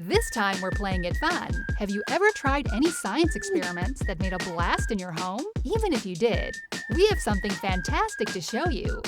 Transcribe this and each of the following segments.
This time we're playing it fun. Have you ever tried any science experiments that made a blast in your home? Even if you did, we have something fantastic to show you.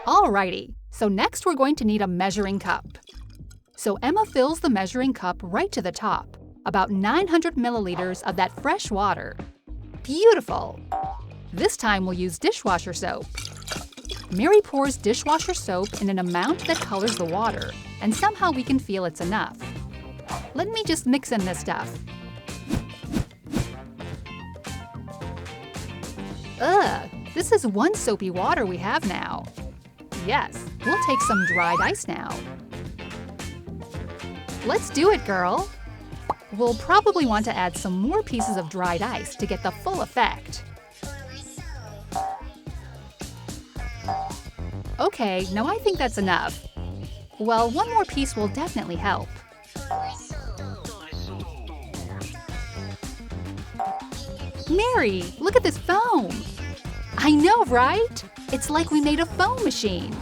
Alrighty, so next we're going to need a measuring cup. So Emma fills the measuring cup right to the top, about 900 milliliters of that fresh water. Beautiful! This time we'll use dishwasher soap. Mary pours dishwasher soap in an amount that colors the water, and somehow we can feel it's enough. Let me just mix in this stuff. Ugh, this is one soapy water we have now. Yes, we'll take some dried ice now. Let's do it, girl! We'll probably want to add some more pieces of dried ice to get the full effect. Okay, now I think that's enough. Well, one more piece will definitely help. Mary, look at this foam! I know, right? It's like we made a foam machine.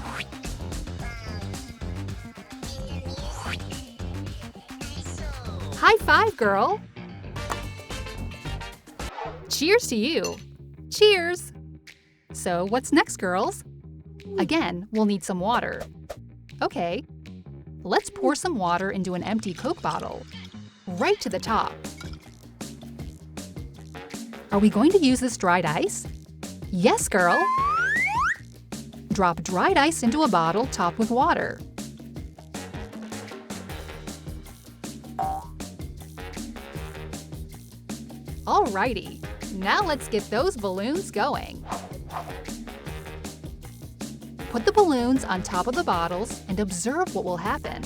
High five, girl! Cheers to you! Cheers! So what's next, girls? Again, we'll need some water. Okay, let's pour some water into an empty Coke bottle, right to the top. Are we going to use this dried ice? Yes, girl! Drop dried ice into a bottle topped with water. Alrighty, now let's get those balloons going. Put the balloons on top of the bottles and observe what will happen.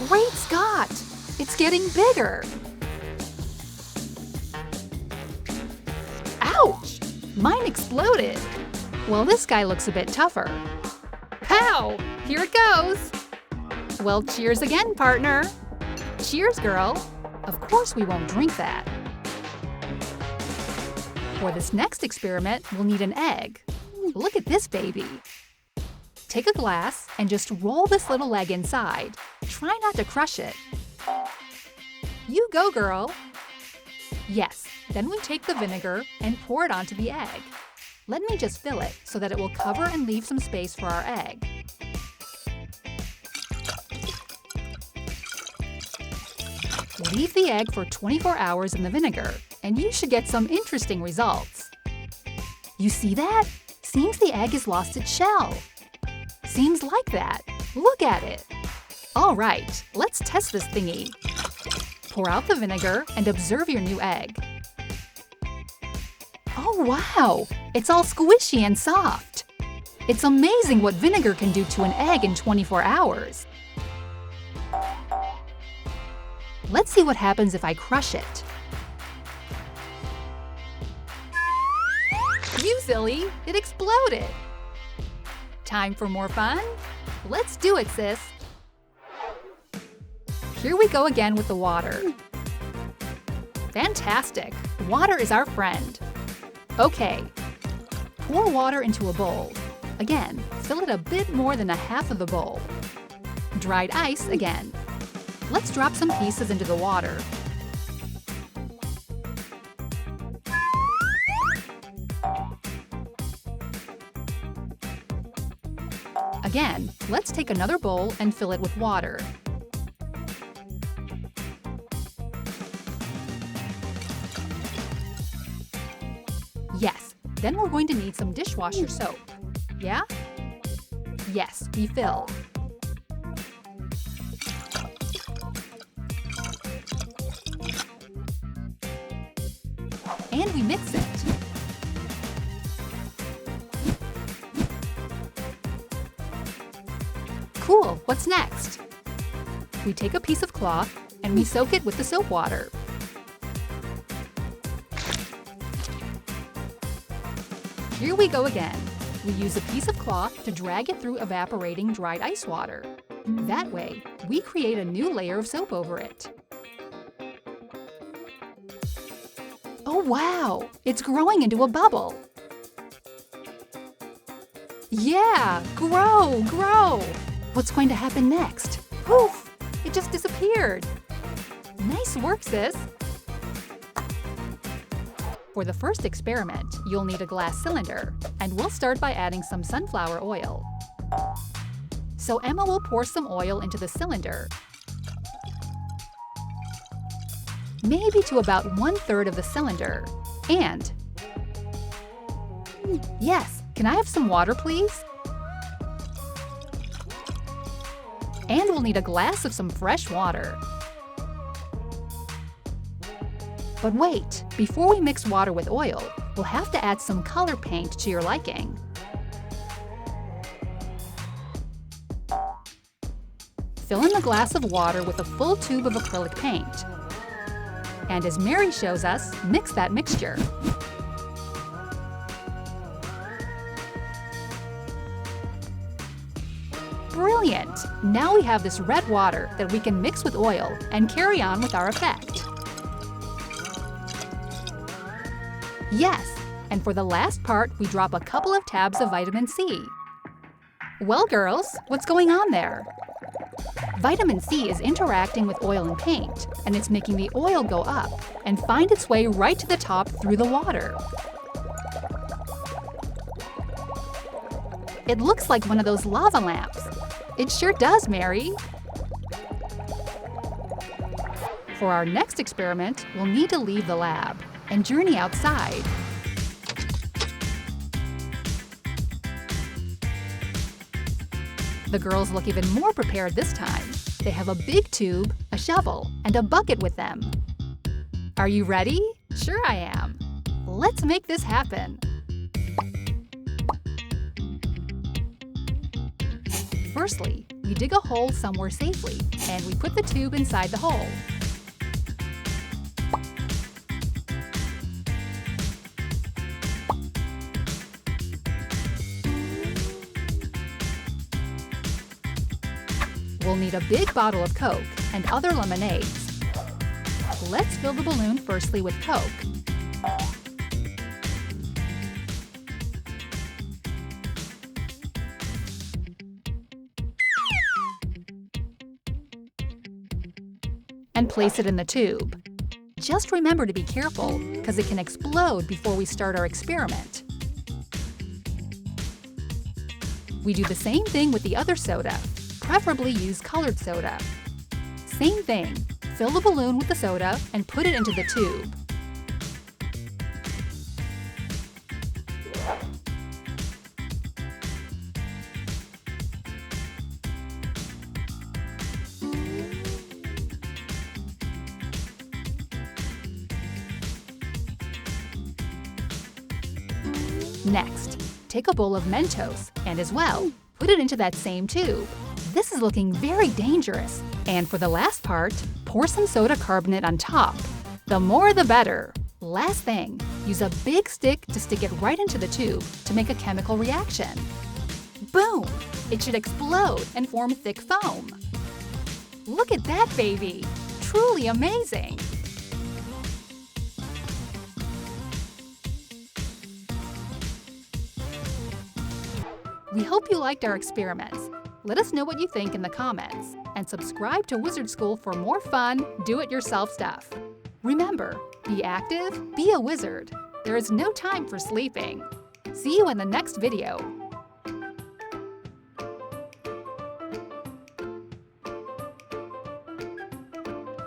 Great Scott! It's getting bigger! Ouch! Mine exploded! Well, this guy looks a bit tougher. Pow! Here it goes! Well, cheers again, partner! Cheers, girl! Of course we won't drink that. For this next experiment, we'll need an egg. Look at this baby! Take a glass and just roll this little egg inside. Try not to crush it. You go, girl! Yes, then we take the vinegar and pour it onto the egg. Let me just fill it so that it will cover and leave some space for our egg. Leave the egg for 24 hours in the vinegar, and you should get some interesting results. You see that? Seems the egg has lost its shell. Seems like that. Look at it. All right, let's test this thingy. Pour out the vinegar and observe your new egg. Oh wow! It's all squishy and soft. It's amazing what vinegar can do to an egg in 24 hours. Let's see what happens if I crush it. You silly! It exploded! Time for more fun? Let's do it, sis! Here we go again with the water. Fantastic! Water is our friend. Okay, pour water into a bowl. Again, fill it a bit more than a half of the bowl. Dried ice again. Let's drop some pieces into the water. Again, let's take another bowl and fill it with water. Yes, then we're going to need some dishwasher soap. Yeah? Yes, we fill. And we mix it. Cool, what's next? We take a piece of cloth and we soak it with the soap water. Here we go again. We use a piece of cloth to drag it through evaporating dried ice water. That way, we create a new layer of soap over it. Oh wow! It's growing into a bubble! Yeah! Grow! Grow! What's going to happen next? Poof! It just disappeared! Nice work, sis! For the first experiment, you'll need a glass cylinder, and we'll start by adding some sunflower oil. So Emma will pour some oil into the cylinder, maybe to about 1/3 of the cylinder. And yes, can I have some water, please? And we'll need a glass of some fresh water. But wait, before we mix water with oil, we'll have to add some color paint to your liking. Fill in the glass of water with a full tube of acrylic paint. And as Mary shows us, mix that mixture. Brilliant! Now we have this red water that we can mix with oil and carry on with our effect. Yes, and for the last part, we drop a couple of tabs of vitamin C. Well, girls, what's going on there? Vitamin C is interacting with oil and paint, and it's making the oil go up and find its way right to the top through the water. It looks like one of those lava lamps. It sure does, Mary. For our next experiment, we'll need to leave the lab and journey outside. The girls look even more prepared this time. They have a big tube, a shovel, and a bucket with them. Are you ready? Sure I am. Let's make this happen. Firstly, we dig a hole somewhere safely, and we put the tube inside the hole. We'll need a big bottle of Coke and other lemonades. Let's fill the balloon firstly with Coke. And place it in the tube. Just remember to be careful, because it can explode before we start our experiment. We do the same thing with the other soda. Preferably use colored soda. Same thing, fill the balloon with the soda and put it into the tube. Next, take a bowl of Mentos and as well, put it into that same tube. This is looking very dangerous. And for the last part, pour some soda carbonate on top. The more the better. Last thing, use a big stick to stick it right into the tube to make a chemical reaction. Boom! It should explode and form thick foam. Look at that baby! Truly amazing! We hope you liked our experiments. Let us know what you think in the comments, and subscribe to Wizard School for more fun, do-it-yourself stuff. Remember, be active, be a wizard. There is no time for sleeping. See you in the next video.